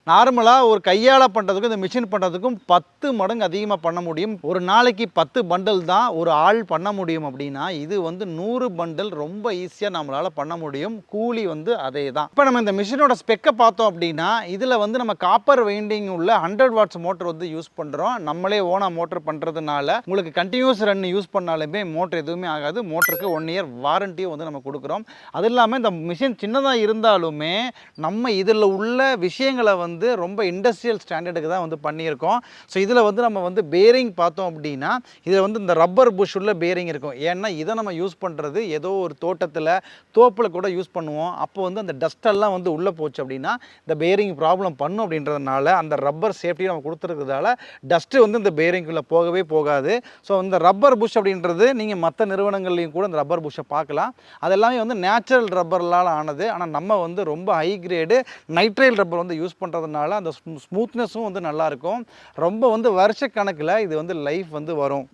நார்மலாக ஒரு கையால் பண்ணுறதுக்கும் இந்த மிஷின் பண்ணுறதுக்கும் 10 மடங்கு அதிகமாக பண்ண முடியும். ஒரு நாளைக்கு 10 பண்டல் தான் ஒரு ஆள் பண்ண முடியும் அப்படின்னா, இது வந்து 100 பண்டல் ரொம்ப ஈஸியாக நம்மளால் பண்ண முடியும். கூலி வந்து அதே தான். இப்போ நம்ம இந்த மிஷினோட ஸ்பெக்கை பார்த்தோம் அப்படின்னா, இதில் வந்து நம்ம காப்பர் வைண்டிங் உள்ள 100 வாட்ஸ் மோட்டர் வந்து யூஸ் பண்ணுறோம். நம்மளே ஓனாக மோட்டர் பண்ணுறதுனால உங்களுக்கு கண்டினியூஸ் ரன் யூஸ் பண்ணாலுமே மோட்டர் எதுவுமே ஆகாது. மோட்டருக்கு 1 இயர் வாரண்டியும் வந்து நம்ம கொடுக்குறோம். அது இல்லாமல் இந்த மிஷின் சின்னதாக இருந்தாலுமே நம்ம இதில் உள்ள விஷயங்களை வந்து ரொம்ப இண்டஸ்ட்ரியல் ஸ்டாண்டர்டுக்கு தான் வந்து பண்ணியிருக்கோம். ஸோ இதில் வந்து நம்ம வந்து பேரிங் பார்த்தோம் அப்படின்னா, இதில் வந்து இந்த ரப்பர் புஷ் உள்ள பேரிங் இருக்கும். ஏன்னா இதை நம்ம யூஸ் பண்ணுறது ஏதோ ஒரு தோட்டத்தில் தோப்பில் கூட யூஸ் பண்ணுவோம். அப்போ வந்து அந்த டஸ்டெல்லாம் வந்து உள்ளே போச்சு அப்படின்னா இந்த பேரிங் ப்ராப்ளம் பண்ணும் அப்படின்றதுனால அந்த ரப்பர் சேஃப்டி நம்ம கொடுத்துருக்கிறதால டஸ்ட்டு வந்து இந்த பேரிங்குள்ளே போகவே போகாது. ஸோ இந்த ரப்பர் புஷ் அப்படின்றது நீங்கள் மற்ற நிறுவனங்கள்லையும் கூட இந்த ரப்பர் புஷ்ஷை பார்க்கலாம். அதெல்லாமே வந்து நேச்சுரல் ரப்பர்லால் ஆனது. ஆனால் நம்ம வந்து ரொம்ப ஹை கிரேடு நைட்ரைல் ரப்பர் வந்து யூஸ் பண்ணுறதுனால அந்த ஸ்மூத்னஸும் வந்து நல்லாயிருக்கும். ரொம்ப வந்து வருஷக்கணக்கில் இது வந்து லைஃப் வந்து வரும்.